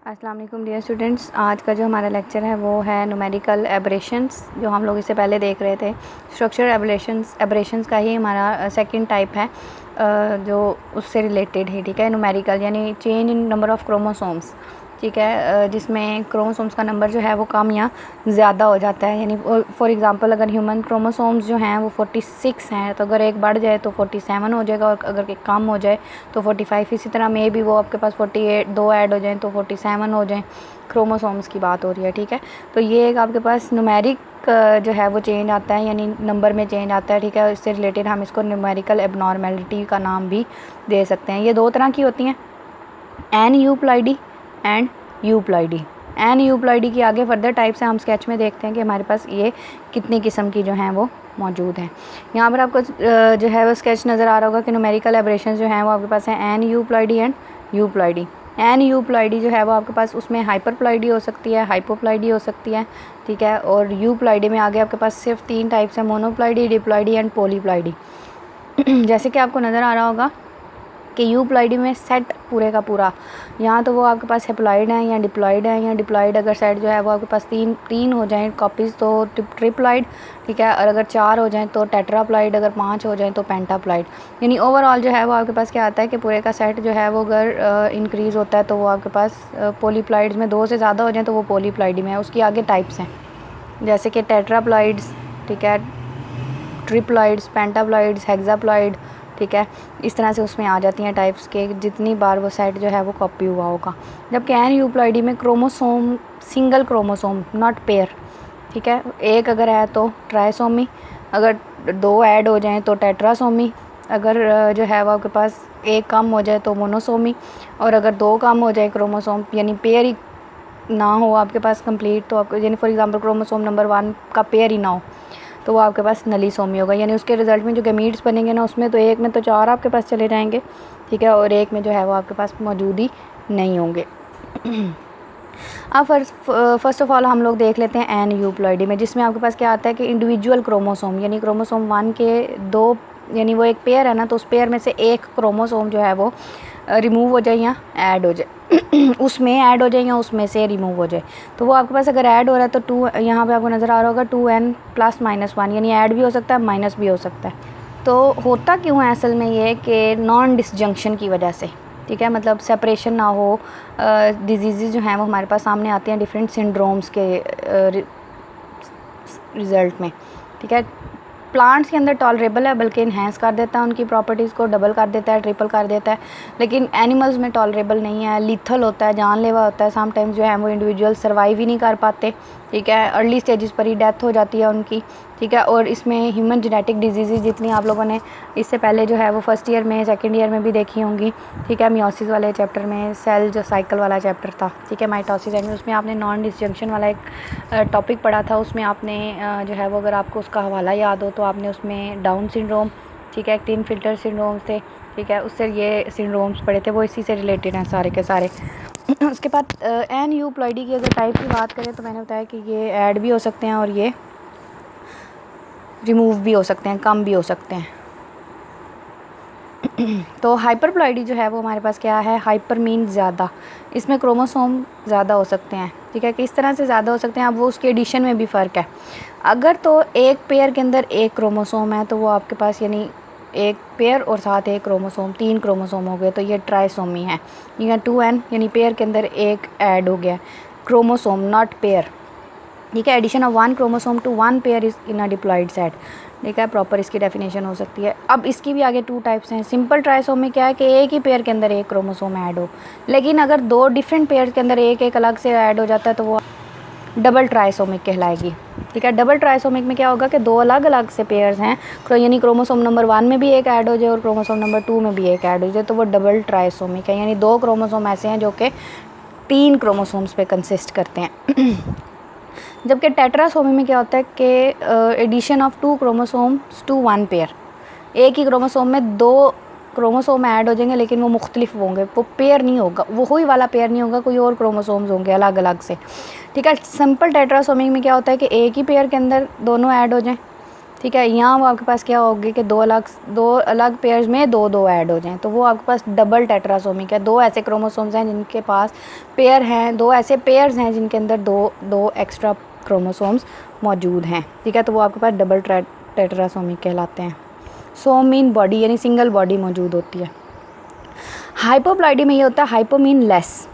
अस्सलाम वालेकुम dear students. आज का जो हमारा लेक्चर है वो है न्यूमेरिकल एब्रेशंस, जो हम लोग इससे पहले देख रहे थे। स्ट्रक्चर एब्रेशंस का ही हमारा सेकंड टाइप है जो उससे रिलेटेड है। ठीक है, न्यूमेरिकल यानी change in number of chromosomes. ठीक है, जिसमें क्रोमोसोम्स का नंबर जो है वो कम या ज़्यादा हो जाता है। यानी फॉर एग्जांपल अगर ह्यूमन क्रोमोसोम्स जो हैं वो 46 हैं, तो अगर एक बढ़ जाए तो 47 हो जाएगा, और अगर एक कम हो जाए तो 45। इसी तरह में भी वो आपके पास 48 दो ऐड हो जाएँ तो 47 हो जाएँ। क्रोमोसोम्स की बात हो रही है। ठीक है, तो ये एक आपके पास न्यूमेरिक जो है वो चेंज आता है, यानी नंबर में चेंज आता है। ठीक है, इससे रिलेटेड हम इसको न्यूमेरिकल एबनॉर्मेलिटी का नाम भी दे सकते हैं। ये दो तरह की होती हैं, एनयूप्लॉइडी एंड यूप्लॉइडी। एनयूप्लॉइडी की आगे फर्दर टाइप्स हैं, हम स्केच में देखते हैं कि हमारे पास ये कितनी किस्म की जो हैं वो मौजूद हैं। यहाँ पर आपको जो है वो स्केच नज़र आ रहा होगा कि न्यूमेरिकल एब्रेशंस जो हैं वो आपके पास हैं एनयूप्लॉइडी एंड यूप्लॉइडी। एनयूप्लॉइडी जो है वो आपके पास उसमें हाइपरप्लॉइडी हो सकती है, हाइपोप्लॉइडी हो सकती है। ठीक है, और यूप्लॉइडी में आगे आपके पास सिर्फ 3 टाइप्स हैं, मोनोप्लॉइडी, डिप्लॉइडी एंड पॉलीप्लॉइडी। जैसे कि आपको नज़र आ रहा होगा कि यूप्लॉइडी में सेट पूरे का पूरा, यहाँ तो वो आपके पास हेप्लॉइड हैं या डिप्लॉइड हैं, या डिप्लॉइड अगर सेट जो है वो आपके पास तीन हो जाएं कॉपीज़ तो ट्रिप्लॉइड। ठीक है, और अगर 4 हो जाएं तो टेट्राप्लॉइड, अगर 5 हो जाएं तो पेंटाप्लॉइड। यानी ओवरऑल जो है वो आपके पास क्या आता है कि पूरे का सेट जो है वो अगर इंक्रीज़ होता है तो वो आपके पास पॉलीप्लॉइड्स में 2 से ज़्यादा हो जाएँ तो वो पॉलीप्लॉइडी में है। उसकी आगे टाइप्स हैं जैसे कि टेट्राप्लॉइड्स, ठीक है, ट्रिप्लॉइड्स, पेंटाप्लॉइड्स, हेक्साप्लॉइड। ठीक है, इस तरह से उसमें आ जाती हैं टाइप्स के जितनी बार वो सेट जो है वो कॉपी हुआ होगा। जबकि एनयूप्लॉइडी में chromosome single chromosome not pair. ठीक है, एक अगर है तो ट्राइसोमी, अगर 2 ऐड हो जाएं तो टेट्रासोमी, अगर जो है वो आपके पास एक कम हो जाए तो मोनोसोमी, और अगर 2 कम हो जाए क्रोमोसोम यानी पेयर ही ना हो आपके पास कंप्लीट, तो आपको यानी फॉर एग्जांपल क्रोमोसोम नंबर 1 का पेयर ही ना हो तो वो आपके पास नलीसोमी होगा। यानी उसके रिज़ल्ट में जो गैमीट्स बनेंगे ना, उसमें तो एक में तो 4 आपके पास चले जाएंगे। ठीक है, और एक में जो है वो आपके पास मौजूद ही नहीं होंगे। अब फर्स्ट ऑफ ऑल हम लोग देख लेते हैं एनयूप्लॉइडी में, जिसमें आपके पास क्या आता है कि इंडिविजुअल क्रोमोसोम यानी क्रोमोसोम 1 के 2, यानी वो एक पेयर है ना, तो उस पेयर में से एक क्रोमोसोम जो है वो रिमूव हो जाए या ऐड हो जाए उसमें ऐड हो जाए या उसमें से रिमूव हो जाए। तो वो आपके पास अगर ऐड हो रहा है तो 2, यहाँ पे आपको नज़र आ रहा होगा 2n + -1, यानी ऐड भी हो सकता है माइनस भी हो सकता है। तो होता क्यों है असल में ये कि नॉन डिसजंक्शन की वजह से। ठीक है, मतलब सेपरेशन ना हो, डिजीज़ जो हैं वो हमारे पास सामने आते हैं डिफरेंट सिंड्रोम्स के रिज़ल्ट में। ठीक है, प्लांट्स के अंदर टॉलरेबल है, बल्कि इन्हेंस कर देता है, उनकी प्रॉपर्टीज़ को डबल कर देता है, ट्रिपल कर देता है। लेकिन एनिमल्स में टॉलरेबल नहीं है, लीथल होता है, जानलेवा होता है। समटाइम्स जो है वो इंडिविजुअल सर्वाइव ही नहीं कर पाते। ठीक है, अर्ली स्टेजेस पर ही डेथ हो जाती है उनकी। ठीक है, और इसमें ह्यूमन जेनेटिक डिजीज़ जितनी आप लोगों ने इससे पहले जो है वो फर्स्ट ईयर में सेकेंड ईयर में भी देखी होंगी। ठीक है, मियोसिस वाले चैप्टर में सेल जो साइकिल वाला चैप्टर था, ठीक है, माइटोसिस एंड उसमें आपने नॉन डिसजंक्शन वाला एक टॉपिक पढ़ा था। उसमें आपने जो है वो अगर आपको उसका हवाला याद हो तो आपने उसमें डाउन सिंड्रोम, ठीक है, क्लीनफिल्टर सिंड्रोम्स थे। ठीक है, उससे ये सिंड्रोम्स पढ़े थे, वो इसी से रिलेटेड हैं सारे के सारे। उसके बाद एनयूप्लॉइडी की अगर टाइप की बात करें तो मैंने बताया कि ये ऐड भी हो सकते हैं और ये रिमूव भी हो सकते हैं, कम भी हो सकते हैं। तो हाइपरप्लॉइडी जो है वो हमारे पास क्या है, हाइपर मीन ज़्यादा, इसमें क्रोमोसोम ज़्यादा हो सकते हैं। ठीक है, किस तरह से ज़्यादा हो सकते हैं, अब वो उसके एडिशन में भी फ़र्क है। अगर तो एक पेयर के अंदर एक क्रोमोसोम है तो वो आपके पास यानी एक पेयर और साथ एक क्रोमोसोम, 3 क्रोमोसोम हो गए तो ये ट्राइसोमी है। या 2n यानी पेयर के अंदर एक ऐड हो गया, क्रोमोसोम नॉट पेयर। ठीक है, addition of 1 chromosome to 1 pair is in a diploid set. ठीक है, प्रॉपर इसकी डेफिनेशन हो सकती है। अब इसकी भी आगे 2 टाइप्स हैं। सिंपल ट्राइसोमी क्या है कि एक ही पेयर के अंदर एक क्रोमोसोम ऐड हो, लेकिन अगर 2 डिफरेंट पेयर के अंदर एक एक अलग से ऐड हो जाता है तो वो डबल ट्राइसोमिक कहलाएगी। ठीक है, डबल ट्राइसोमिक में क्या होगा कि 2 अलग अलग से पेयर्स हैं, यानी क्रोमोसोम नंबर 1 में भी एक ऐड हो जाए और क्रोमोसोम नंबर 2 में भी एक ऐड हो जाए तो वो डबल ट्राइसोमिक है। यानी 2 क्रोमोसोम ऐसे हैं जो कि 3 क्रोमोसोम्स पे कंसिस्ट करते हैं। जबकि टेट्रासोमी में क्या होता है कि addition of 2 chromosomes to 1 pair, एक ही क्रोमोसोम में 2 क्रोमोसोम ऐड हो जाएंगे लेकिन वो मुख्तलिफ होंगे, वो पेयर नहीं होगा, वो ही वाला पेयर नहीं होगा, कोई और क्रोमोसोम्स होंगे अलग अलग से। ठीक है, सिंपल टेट्रासोमी में क्या होता है कि एक ही पेयर के अंदर दोनों ऐड हो जाएं, ठीक है। यहाँ वो आपके पास क्या होगी कि दो अलग पेयर्स में दो ऐड हो जाएं, तो वो आपके पास डबल टेट्रासोमिक है। दो ऐसे क्रोमोसोम्स हैं जिनके पास पेयर हैं, दो ऐसे पेयर्स हैं जिनके अंदर दो एक्स्ट्रा क्रोमोसोम्स मौजूद हैं। ठीक है, तो वो आपके पास डबल टेट्रासोमिक कहलाते हैं। सोम मीन बॉडी यानी सिंगल बॉडी मौजूद होती है। हाइपोप्लॉइडी में ये होता है हाइपो मीन लेस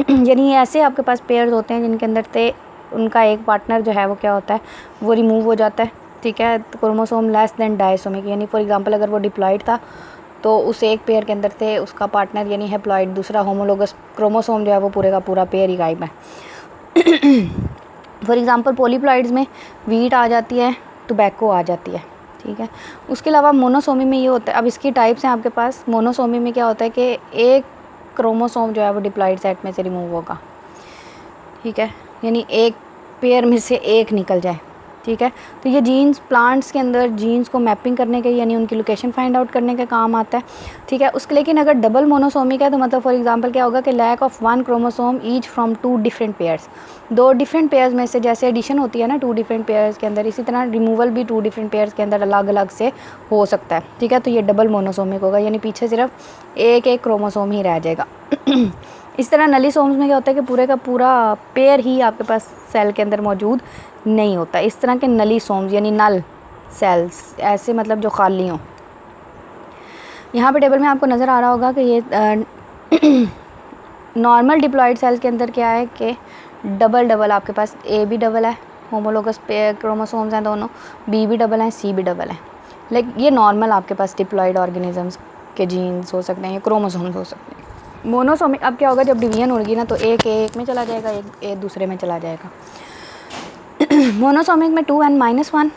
यानी ऐसे आपके पास पेयर्स होते हैं जिनके अंदर से उनका एक पार्टनर जो है वो क्या होता है, वो रिमूव हो जाता है। ठीक है, क्रोमोसोम लेस देन डायसोमिक यानी फॉर एग्जांपल अगर वो डिप्लॉइड था तो उस एक पेयर के अंदर से उसका पार्टनर यानी हैप्लॉइड दूसरा होमोलोगस क्रोमोसोम जो है वो पूरे का पूरा पेयर ही गायब है। फॉर एग्जांपल पॉलीप्लॉइड्स में वीट आ जाती है, टोबैको आ जाती है। ठीक है, उसके अलावा मोनोसोमी में ये होता है, अब इसकी टाइप्स हैं आपके पास। मोनोसोमी में क्या होता है कि एक क्रोमोसोम जो है वो डिप्लॉइड सेट में से रिमूव होगा। ठीक है, यानी एक पेयर में से एक निकल जाए। ठीक है, तो ये जीन्स प्लांट्स के अंदर जीन्स को मैपिंग करने के यानी उनकी लोकेशन फाइंड आउट करने के काम आता है। ठीक है, उसके लेकिन अगर डबल मोनोसोमिक है तो मतलब फॉर एग्जांपल क्या होगा कि lack of one chromosome each from two different pairs. दो डिफरेंट पेयर्स में से जैसे एडिशन होती है ना टू डिफरेंट पेयर्स के अंदर, इसी तरह रिमूवल भी टू डिफरेंट पेयर्स के अंदर अलग अलग से हो सकता है। ठीक है, तो ये डबल मोनोसोमिक होगा यानी पीछे सिर्फ एक क्रोमोसोम ही रह जाएगा। इस तरह नलीसोम्स में क्या होता है कि पूरे का पूरा पेयर ही आपके पास सेल के अंदर मौजूद नहीं होता। इस तरह के नलीसोम्स यानी नल सेल्स ऐसे मतलब जो खाली हों। यहाँ पे टेबल में आपको नज़र आ रहा होगा कि ये नॉर्मल डिप्लॉइड सेल के अंदर क्या है कि डबल आपके पास ए भी डबल है, होमोलोगस क्रोमोसोम्स हैं दोनों, बी भी डबल हैं, सी भी डबल है। लाइक ये नॉर्मल आपके पास डिप्लॉइड ऑर्गेनिजम्स के जीन्स हो सकते हैं, ये क्रोमोसोम्स हो सकते हैं। मोनोसोमिक अब क्या होगा, जब डिवीजन होगी ना तो एक में चला जाएगा, एक दूसरे में चला जाएगा। मोनोसोमिक में 2n-1,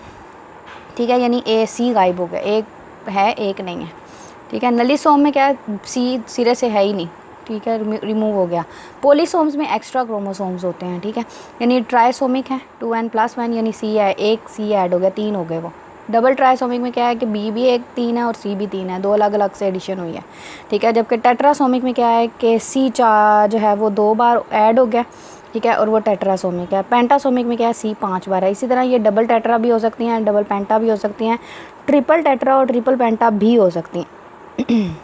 ठीक है, यानी ए सी गायब हो गया, एक है एक नहीं है। ठीक है, नलीसोम में क्या है, सी सिरे से है ही नहीं। ठीक है, रिमूव हो गया। पॉलीसोम्स में एक्स्ट्रा क्रोमोसोम्स होते हैं। ठीक है, यानी ट्राइसोमिक है 2n+1 यानी सी है, एक सी ऐड हो गया, 3 हो गए वो। डबल ट्राइसोमिक में क्या है कि बी भी एक 3 है और सी भी 3 है, दो अलग अलग से एडिशन हुई है। ठीक है, जबकि टेट्रासोमिक में क्या है कि सी जो है वो 2 बार ऐड हो गया। ठीक है, और वो टेट्रासोमिक है। पेंटासोमिक में क्या है, सी 5 बार है। इसी तरह ये डबल टेट्रा भी हो सकती हैं, डबल पेंटा भी हो सकती हैं, ट्रिपल टेट्रा और ट्रिपल पेंटा भी हो सकती हैं।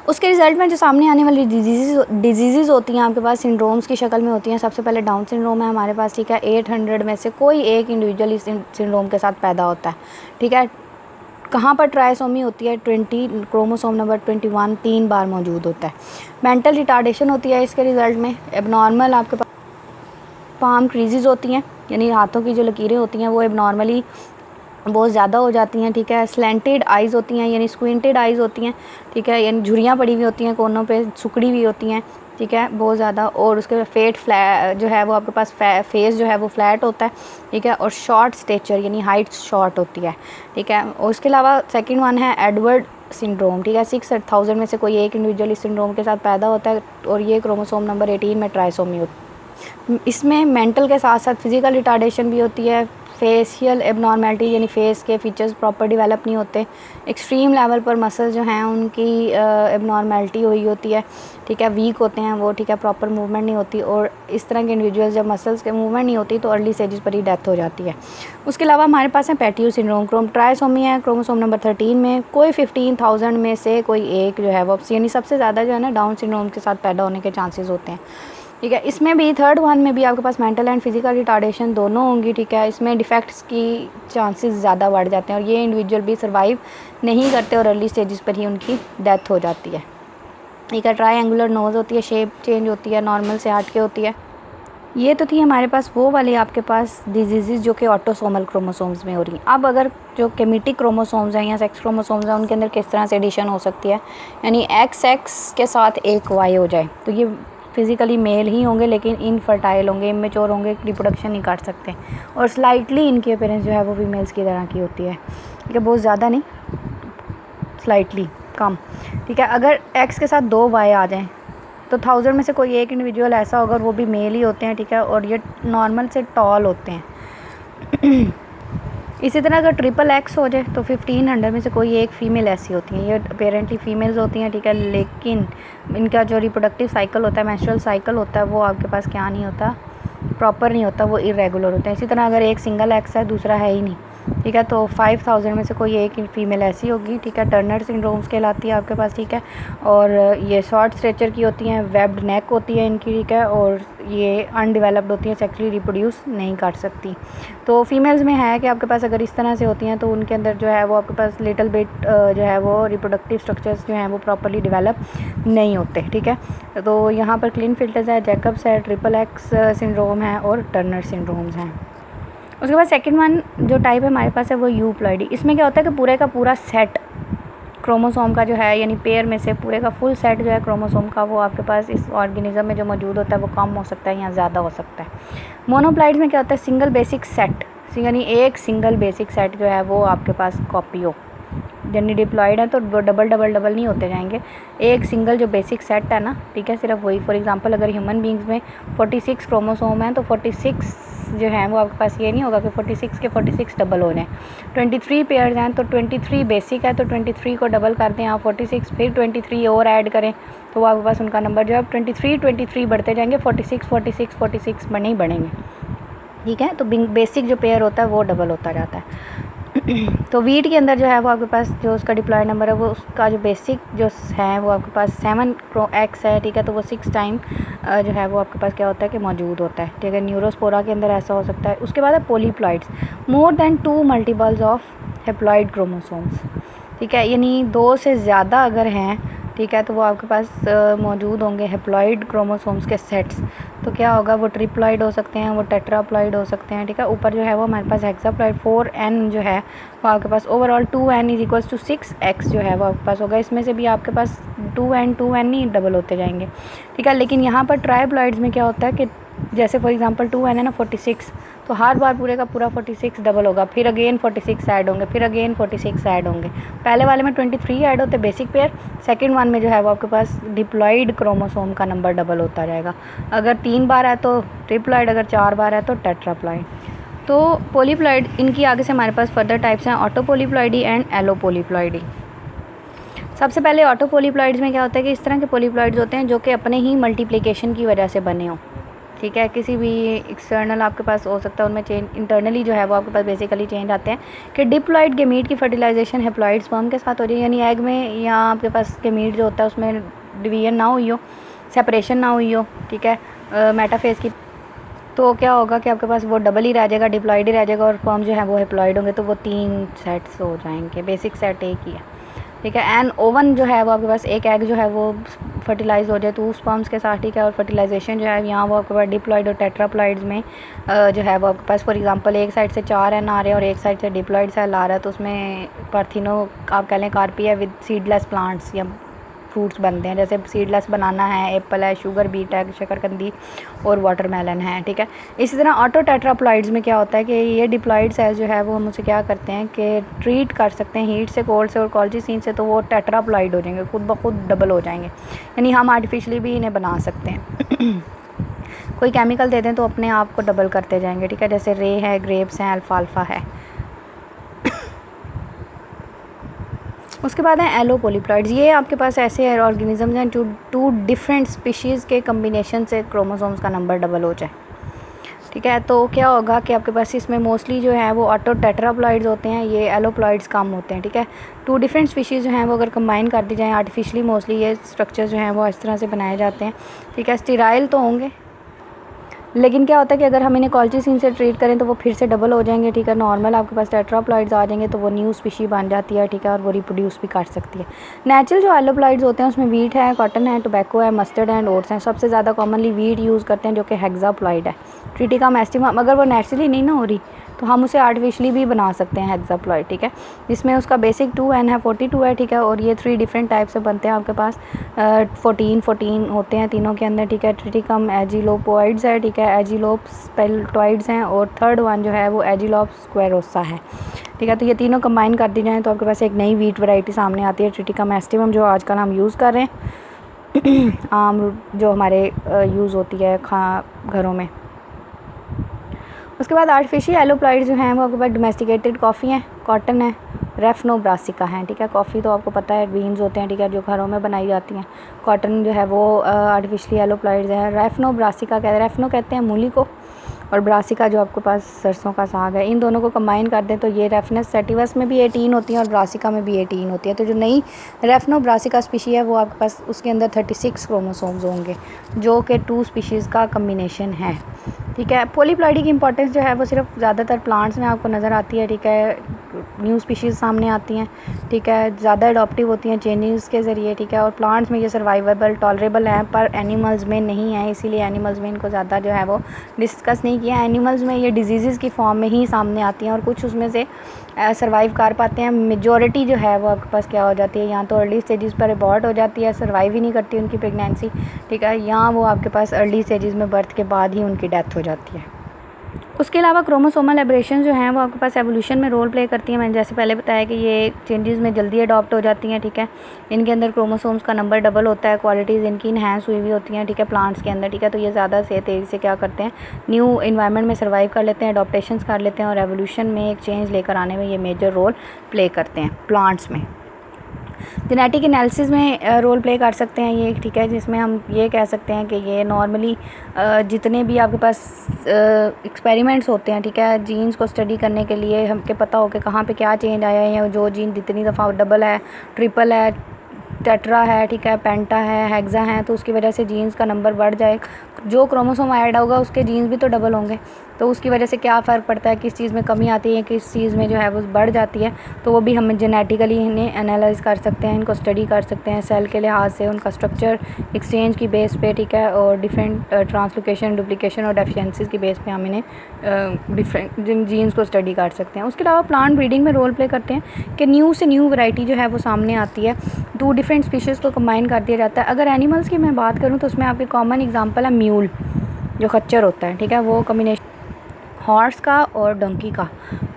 उसके रिज़ल्ट में जो सामने आने वाली डिजीज़ होती हैं आपके पास सिंड्रोम्स की शक्ल में होती हैं। सबसे पहले डाउन सिंड्रोम है हमारे पास। ठीक है, 800 में से कोई एक इंडिविजुअल इस सिंड्रोम के साथ पैदा होता है। ठीक है, कहाँ पर ट्राइसोमी होती है, 20 क्रोमोसोम नंबर 21 3 बार मौजूद होता है। मेंटल रिटार्डेशन होती है इसके रिज़ल्ट में। एबनॉर्मल आपके पास पाम क्रीजेज़ होती हैं, यानी हाथों की जो लकीरें होती हैं वो एबनॉर्मली बहुत ज़्यादा हो जाती हैं। ठीक है, स्लेंटेड आइज़ होती हैं यानी स्क्विंटेड आइज़ होती हैं। ठीक है, यानी झुर्रियाँ पड़ी हुई होती हैं कोनों पे, सुकड़ी हुई होती हैं। ठीक है, बहुत ज़्यादा। और उसके फ्लैट जो है वो आपके पास फेस जो है वो फ्लैट होता है। ठीक है, और शॉर्ट स्टेचर यानी हाइट शॉर्ट होती है। ठीक है, और उसके अलावा सेकंड वन है एडवर्ड सिंड्रोम। ठीक है, 6000 में से कोई एक इंडिविजुअल इस सिंड्रोम के साथ पैदा होता है और ये क्रोमोसोम नंबर 18 में ट्राइसोमी होती है। इसमें मेंटल के साथ साथ फिज़िकल रिटार्डेशन भी होती है। फेशियल एबनॉर्मेलिटी यानी फेस के फीचर्स प्रॉपर डेवलप नहीं होते। एक्सट्रीम लेवल पर मसल्स जो हैं उनकी एबनॉर्मेलिटी हुई होती है। ठीक है, वीक होते हैं वो। ठीक है, प्रॉपर मूवमेंट नहीं होती। और इस तरह के इंडिविजुअल्स जब मसल्स के मूवमेंट नहीं होती तो अर्ली स्टेजेस पर ही डेथ हो जाती है। उसके अलावा हमारे पास है पैटियो सिंड्रोम। ट्राइसोमी है क्रोमोसोम नंबर 13 में। कोई 15,000 में से कोई एक जो है वो, यानी सबसे ज़्यादा जो है ना डाउन सिंड्रोम के साथ पैदा होने के चांसेस होते हैं। ठीक है, इसमें भी थर्ड वन में भी आपके पास मेंटल एंड फिजिकल रिटार्डेशन दोनों होंगी। ठीक है, इसमें डिफेक्ट्स की चांसेस ज़्यादा बढ़ जाते हैं और ये इंडिविजुअल भी सर्वाइव नहीं करते और अर्ली स्टेजेस पर ही उनकी डेथ हो जाती है। ठीक है, ट्रायंगुलर नोज़ होती है, शेप चेंज होती है, नॉर्मल से हट के होती है। ये तो थी हमारे पास वो वाली आपके पास डिजीज़ जो कि ऑटोसोमल क्रोमोसोम्स में हो रही हैं। अब अगर जो केमिटिक क्रोमोसोम्स हैं या सेक्स क्रोमोसोम्स हैं उनके अंदर किस तरह से एडिशन हो सकती है, यानी XX के साथ एक Y हो जाए तो ये फिज़िकली मेल ही होंगे लेकिन इनफर्टाइल होंगे, इमेच्योर होंगे, रिप्रोडक्शन नहीं कर सकते और स्लाइटली इनकी अपीयरेंस जो है वो फीमेल्स की तरह की होती है। ठीक है, बहुत ज़्यादा नहीं, स्लाइटली कम। ठीक है, अगर X के साथ 2 Y आ जाएँ तो 1000 में से कोई एक इंडिविजुअल ऐसा होगा, वो भी मेल ही होते हैं। ठीक है, और ये नॉर्मल से टॉल होते हैं। इसी तरह अगर XXX हो जाए तो 1500 में से कोई एक फ़ीमेल ऐसी होती है। ये अपेरेंटली फ़ीमेल्स होती हैं। ठीक है, लेकिन इनका जो रिप्रोडक्टिव साइकिल होता है, मेंस्ट्रुअल साइकिल होता है, वो आपके पास क्या नहीं होता, प्रॉपर नहीं होता, वो इरेगुलर होता है। इसी तरह अगर एक सिंगल X है दूसरा है ही नहीं ठीक है। तो 5000 में से कोई एक फ़ीमेल ऐसी होगी, ठीक है। टर्नर सिंड्रोम्स कहलाती है आपके पास, ठीक है। और ये शॉर्ट स्ट्रेचर की होती हैं, वेब्ड नेक होती है इनकी, ठीक है। और ये अनडेवलप्ड होती हैं, सेक्सुअली रिप्रोड्यूस नहीं कर सकती। तो फीमेल्स में है कि आपके पास अगर इस तरह से होती हैं तो उनके अंदर जो है वो आपके पास लिटिल बिट जो है वो रिप्रोडक्टिव स्ट्रक्चर्स जो हैं वो प्रॉपर्ली डेवलप नहीं होते, ठीक है। तो यहाँ पर क्लिनफिल्टर्स है, जैकब्स है, ट्रिपल एक्स सिंड्रोम है और टर्नर सिंड्रोम्स हैं। उसके बाद सेकंड वन जो टाइप है हमारे पास है वो यूप्लॉइडी। इसमें क्या होता है कि पूरे का पूरा सेट क्रोमोसोम का जो है, यानी पेयर में से पूरे का फुल सेट जो है क्रोमोसोम का, वो आपके पास इस ऑर्गेनिज्म में जो मौजूद होता है वो कम हो सकता है या ज़्यादा हो सकता है। मोनोप्लाइड्स में क्या होता है, सिंगल बेसिक सेट, यानी एक सिंगल बेसिक सेट जो है वो आपके पास कॉपी हो। यानी डिप्लॉयड है तो वो डबल डबल डबल नहीं होते जाएंगे, एक सिंगल जो बेसिक सेट है ना, ठीक है, सिर्फ वही। फॉर एग्जांपल अगर ह्यूमन बींग्स में 46 क्रोमोसोम हैं तो 46 जो है वो आपके पास ये नहीं होगा कि 46 के 46 डबल हो रहे हैं। 23 पेयर्स हैं तो 23 बेसिक है तो 23 को डबल कर दें आप 46, फिर 23 और ऐड करें तो वो आपके पास उनका नंबर जो है 23 बढ़ते जाएंगे, 46 बने ही बढ़ेंगे, ठीक है। तो बेसिक जो पेयर होता है वो डबल होता जाता है। तो वीट के अंदर जो है वो आपके पास जो उसका डिप्लॉयड नंबर है वो उसका जो बेसिक जो है वो आपके पास 7x है, ठीक है। तो वो 6 टाइम जो है वो आपके पास क्या होता है कि मौजूद होता है, ठीक है। न्यूरोस्पोरा के अंदर ऐसा हो सकता है। उसके बाद है polyploids, more than 2 multiples of haploid chromosomes, ठीक है। यानी 2 से ज़्यादा अगर हैं, ठीक है, तो वो आपके पास मौजूद होंगे हेप्लॉइड क्रोमोसोम्स के सेट्स। तो क्या होगा, वो ट्रिप्लॉइड हो सकते हैं, वो टेट्राप्लॉइड हो सकते हैं, ठीक है। ऊपर जो है वो हमारे पास हेक्साप्लॉइड 4n जो है वो आपके पास overall 2n is equals to 6x जो है वो आपके पास होगा। इसमें से भी आपके पास 2n ही डबल होते जाएंगे, ठीक है। लेकिन यहाँ पर ट्राइप्लॉइड्स में क्या होता है कि जैसे फॉर एग्जांपल 2n है ना 46, तो हर बार पूरे का पूरा 46 डबल होगा, फिर अगेन 46 ऐड होंगे, फिर अगेन 46 ऐड होंगे। पहले वाले में 23 ऐड होते बेसिक पेयर, सेकंड वन में जो है वो आपके पास डिप्लॉइड क्रोमोसोम का नंबर डबल होता जाएगा। अगर 3 बार है तो ट्रिप्लॉइड, अगर 4 बार है तो टेट्राप्लॉइड। तो पॉलीप्लॉइड, इनकी आगे से हमारे पास फर्दर टाइप्स हैं, ऑटोपोलीप्लॉइडी एंड एलोपोलीप्लॉइडी। सबसे पहले ऑटोपोलीप्लॉइड्स में क्या होता है कि इस तरह के पोलीप्लॉइड्स होते हैं जो कि अपने ही मल्टीप्लिकेशन की वजह से बने हों, ठीक है। किसी भी एक्सटर्नल आपके पास हो सकता है, उनमें चेंज इंटरनली जो है वो आपके पास बेसिकली चेंज आते हैं कि डिप्लॉइड गेमीट की फर्टिलाइजेशन हेप्लॉइड स्पर्म के साथ हो जाए, यानी एग में या आपके पास गेमीट जो होता है उसमें डिवीजन ना हुई हो, सेपरेशन ना हुई हो, ठीक है, मेटाफेज की। तो क्या होगा कि आपके पास वो डबल ही रह जाएगा, डिप्लॉइड ही रह जाएगा, और स्पर्म जो है वो हेप्लॉइड होंगे, तो वो 3 सेट्स हो जाएंगे, बेसिक सेट एक ही है, ठीक है। एंड ओवन जो है वो आपके पास एक एग जो है वो फर्टिलाइज हो जाए तो उस स्पर्म्स के साथ, ठीक है। और फर्टिलाइजेशन जो है यहाँ वो आपके पास डिप्लॉइड और टेट्राप्लॉइड्स में जो है वो आपके पास फॉर एग्जांपल एक साइड से 4 एन आ रहे हैं और एक साइड से डिप्लॉइड सेल आ रहा है, तो उसमें पार्थिनो आप कह लें कार्पी है विद सीडलेस प्लांट्स या फ्रूट्स बनते हैं, जैसे सीडलेस बनाना है, एप्पल है, शुगर बीट है, शकरकंदी और वाटरमेलन है, ठीक है। इसी तरह ऑटो टेट्राप्लॉइड्स में क्या होता है कि ये डिप्लॉइड सेल जो है वो हम उसे क्या करते हैं कि ट्रीट कर सकते हैं हीट से, कोल्ड से और कॉल्जीसीन से, तो वो टेट्राप्लॉइड हो जाएंगे, खुद ब खुद डबल हो जाएंगे, यानी हम आर्टिफिशियली भी इन्हें बना सकते हैं। कोई केमिकल दे दें तो अपने आप को डबल करते जाएंगे, ठीक है। जैसे रे है, ग्रेप्स हैं, अल्फाल्फा है। उसके बाद है एलोपोलीप्लॉइड्स। ये आपके पास ऐसे ऑर्गेनिजम्स हैं जो 2 डिफरेंट स्पीशीज़ के कम्बिनेशन से क्रोमोसोम्स का नंबर डबल हो जाए, ठीक है। तो क्या होगा कि आपके पास इसमें मोस्टली जो है वो ऑटो टेट्राप्लॉइड्स होते हैं, ये एलोप्लॉइड्स कम होते हैं, ठीक है। 2 डिफरेंट स्पीशीज़ जो हैं वो अगर कंबाइन कर दी जाएँ आर्टिफिशियली, मोस्टली ये स्ट्रक्चर जो हैं वो इस तरह से बनाए जाते हैं, ठीक है। स्टेराइल तो होंगे, लेकिन क्या होता है कि अगर हम इन्हें कॉल्जीसीन से ट्रीट करें तो वो फिर से डबल हो जाएंगे, ठीक है। नॉर्मल आपके पास टेट्राप्लॉइड्स आ जाएंगे तो वो न्यू स्पीशी बन जाती है, ठीक है, और वो रिप्रोड्यूस भी कर सकती है। नेचुरल जो एलोप्लॉइड्स होते हैं उसमें वीट है, कॉटन है, टोबैको है, मस्टर्ड एंड ओट्स हैं। सबसे ज़्यादा कॉमनली वीट यूज़ करते हैं जो कि हेक्साप्लॉइड है। ट्रिटिकम एस्टिमम अगर वो नेचुरली नहीं ना हो रही तो हम उसे आर्टिफिशियली भी बना सकते हैं हेक्साप्लॉइड, ठीक है, जिसमें उसका बेसिक 2n है, 42 है, ठीक है। और ये 3 डिफरेंट टाइप से बनते हैं आपके पास, 14 होते हैं तीनों के अंदर, ठीक है। ट्रिटिकम एजिलोपोइड्स है, ठीक है, एजिलोप स्पेल्टॉइड्स हैं, और थर्ड वन जो है वो एजिलोप स्क्वेरोसा है, ठीक है। तो ये तीनों कंबाइन कर दी जाएँ तो आपके पास एक नई वीट वैरायटी सामने आती है, ट्रिटिकम एस्टिमम, जो आजकल हम यूज़ कर रहे हैं आम जो हमारे यूज़ होती है घरों में। उसके बाद आर्टिफिशियल एलोप्लॉइड्स जो हैं वो आपके पास डोमेस्टिकेटेड कॉफ़ी हैं, कॉटन है, रेफनो ब्रासिका हैं, ठीक है। कॉफ़ी तो आपको पता है बीन्स होते हैं, ठीक है, जो घरों में बनाई जाती हैं। कॉटन जो है वो आर्टिफिशियली एलोप्लॉइड्स है। रेफनो ब्रासिका कहते हैं, रेफनो कहते हैं मूली को, और ब्रासिका जो आपके पास सरसों का साग है, इन दोनों को कंबाइन कर दें तो ये रेफनस सेटिवस में भी 18 होती हैं और ब्रासिका में भी 18 होती है। तो जो नई रेफनो ब्रासिका स्पीशी है वो आपके पास उसके अंदर 36 क्रोमोसोम्स होंगे, जो कि 2 स्पीशीज़ का कम्बिनेशन है। ठीक है, पॉलीप्लॉइडी की इंपॉर्टेंस जो है वो सिर्फ ज़्यादातर प्लांट्स में आपको नज़र आती है। ठीक है, न्यू स्पीशीज़ सामने आती हैं। ठीक है, ज़्यादा अडॉप्टिव होती हैं चेंजेस के ज़रिए। ठीक है, और प्लांट्स में ये सर्वाइवेबल टॉलरेबल हैं, पर एनिमल्स में नहीं है, इसीलिए एनिमल्स में इनको ज़्यादा जो है वो डिस्कस नहीं किया। एनिमल्स में ये डिजीज़ की फॉर्म में ही सामने आती हैं और कुछ उसमें से सर्वाइव कर पाते हैं। मेजॉरिटी जो है वो आपके पास क्या हो जाती है, या तो अर्ली स्टेजेस पर अबॉर्ट हो जाती है, सर्वाइव ही नहीं करती उनकी प्रेगनेंसी। ठीक है, या वो आपके पास अर्ली स्टेजेस में बर्थ के बाद ही उनकी डेथ हो जाती है। उसके अलावा क्रोमोसोमल एब्रेशन जो हैं वो आपके पास एवोल्यूशन में रोल प्ले करती हैं। मैंने जैसे पहले बताया कि ये चेंजेस में जल्दी अडॉप्ट हो जाती हैं। ठीक है, इनके अंदर क्रोमोसोम्स का नंबर डबल होता है, क्वालिटीज़ इनकी इनहेंस हुई होती हैं। ठीक है, प्लांट्स के अंदर। ठीक है, तो ये ज़्यादा से तेज़ी से क्या करते हैं, न्यू इन्वायरमेंट में सर्वाइव कर लेते हैं, अडॉप्टेशंस कर लेते हैं और एवोल्यूशन में एक चेंज लेकर आने में ये मेजर रोल प्ले करते हैं प्लांट्स में। जेनेटिक एनालिसिस में रोल प्ले कर सकते हैं ये। ठीक है, जिसमें हम ये कह सकते हैं कि ये नॉर्मली जितने भी आपके पास एक्सपेरिमेंट्स होते हैं, ठीक है, जीन्स को स्टडी करने के लिए हमके पता हो कि कहाँ पे क्या चेंज आया है, या जो जीन जितनी दफ़ा डबल है, ट्रिपल है, टेट्रा है, ठीक है, पेंटा है, हेक्सा है, तो उसकी वजह से जीन्स का नंबर बढ़ जाए। जो क्रोमोसोम ऐड होगा उसके जीन्स भी तो डबल होंगे, तो उसकी वजह से क्या फ़र्क पड़ता है, किस चीज़ में कमी आती है, किस चीज़ में जो है वो बढ़ जाती है, तो वो भी हम जेनेटिकली इन्हें एनालाइज कर सकते हैं, इनको स्टडी कर सकते हैं सेल के लिहाज से, उनका स्ट्रक्चर एक्सचेंज की बेस पे। ठीक है, और डिफरेंट ट्रांसलोकेशन, डुप्लीकेशन और डेफिशिएंसीज़ की बेस पे हम इन्हें डिफरेंट जीन्स को स्टडी कर सकते हैं। उसके अलावा प्लांट ब्रीडिंग में रोल प्ले करते हैं कि न्यू से न्यू वैरायटी जो है वो सामने आती है, 2 डिफरेंट स्पीशीज़ को कंबाइन कर दिया जाता है। अगर एनिमल्स की मैं बात करूँ तो उसमें आपकी कॉमन एग्जांपल है म्यूल, जो खच्चर होता है। ठीक है, वो कम्बिनेशन हॉर्स का और डोंकी का।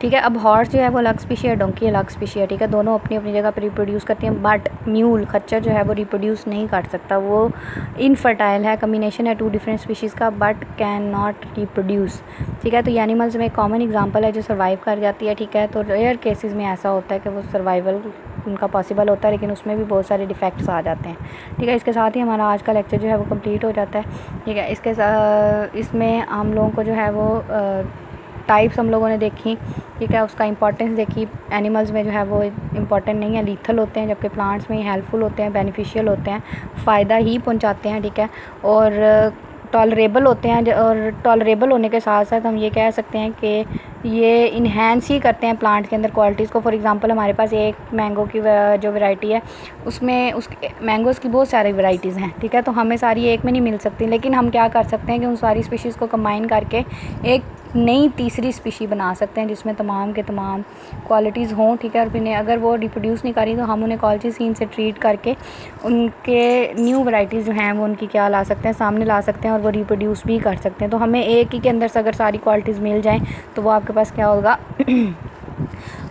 ठीक है, अब हॉर्स जो है वो अलग स्पीशी है, डोंकी अलग स्पीशी है। ठीक है, दोनों अपनी अपनी जगह पर रिप्रोड्यूस करती हैं, बट म्यूल खच्चर जो है वो रिप्रोड्यूस नहीं कर सकता, वो इनफर्टाइल है, कम्बिनेशन है 2 डिफरेंट स्पीशीज़ का, बट कैन नॉट रिप्रोड्यूस। ठीक है, तो ये एनिमल्स में एक कॉमन एग्जांपल है जो सर्वाइव कर जाती है। ठीक है, तो रेयर केसेस में ऐसा होता है कि वो सर्वाइवल उनका पॉसिबल होता है, लेकिन उसमें भी बहुत सारे डिफेक्ट्स आ जाते हैं। ठीक है, इसके साथ ही हमारा आज का लेक्चर जो है वो कंप्लीट हो जाता है। ठीक है, इसमें हम लोगों को जो है वो टाइप्स हम लोगों ने देखी। ठीक है, उसका इंपॉर्टेंस देखी। एनिमल्स में जो है वो इम्पॉर्टेंट नहीं है, लीथल होते हैं, जबकि प्लांट्स में हेल्पफुल होते हैं, बेनिफिशियल होते हैं, फ़ायदा ही पहुंचाते हैं। ठीक है, और टॉलरेबल होते हैं, और टॉलरेबल होने के साथ साथ हम ये कह सकते हैं कि ये इन्हेंस ही करते हैं प्लांट के अंदर क्वालिटीज़ को। फॉर एग्जांपल हमारे पास एक मैंगो की जो वैरायटी है, उसमें उसके मैंगोज़ की बहुत सारी वैरायटीज़ हैं। ठीक है, तो हमें सारी एक में नहीं मिल सकती, लेकिन हम क्या कर सकते हैं कि उन सारी स्पीशीज़ को कंबाइन करके एक नई तीसरी स्पीशी बना सकते हैं, जिसमें तमाम के तमाम क्वालिटीज़ हों। ठीक है, और फिर अगर वो रिप्रोड्यूस नहीं करी तो हम उन्हें कॉलजीन से ट्रीट करके उनके न्यू वैरायटीज़ जो हैं वो उनकी क्या ला सकते हैं, सामने ला सकते हैं, और वो रिप्रोड्यूस भी कर सकते हैं। तो हमें एक ही के अंदर से अगर सारी क्वालिटीज़ मिल जाएँ तो वो आपके पास क्या होगा,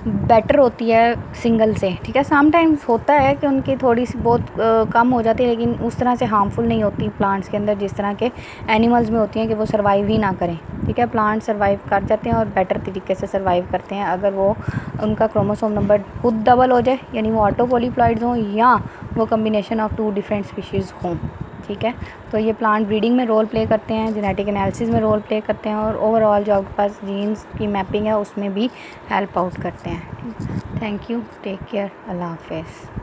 बेटर होती है सिंगल से। ठीक है, समटाइम्स होता है कि उनकी थोड़ी सी बहुत कम हो जाती है, लेकिन उस तरह से हार्मफुल नहीं होती प्लांट्स के अंदर जिस तरह के एनिमल्स में होती हैं कि वो सर्वाइव ही ना करें। ठीक है, प्लांट सर्वाइव कर जाते हैं और बेटर तरीके से सर्वाइव करते हैं अगर वो उनका क्रोमोसोम नंबर खुद डबल हो जाए, यानी वो ऑटो पॉलीप्लॉइड्स हों, या वो कम्बिनेशन ऑफ 2 डिफरेंट स्पीशीज़ हों। ठीक है, तो ये प्लांट ब्रीडिंग में रोल प्ले करते हैं, जेनेटिक एनालिसिस में रोल प्ले करते हैं, और ओवरऑल जो आपके पास जीन्स की मैपिंग है उसमें भी हेल्प आउट करते हैं। थैंक यू, टेक केयर, अल्लाह हाफ़िज़।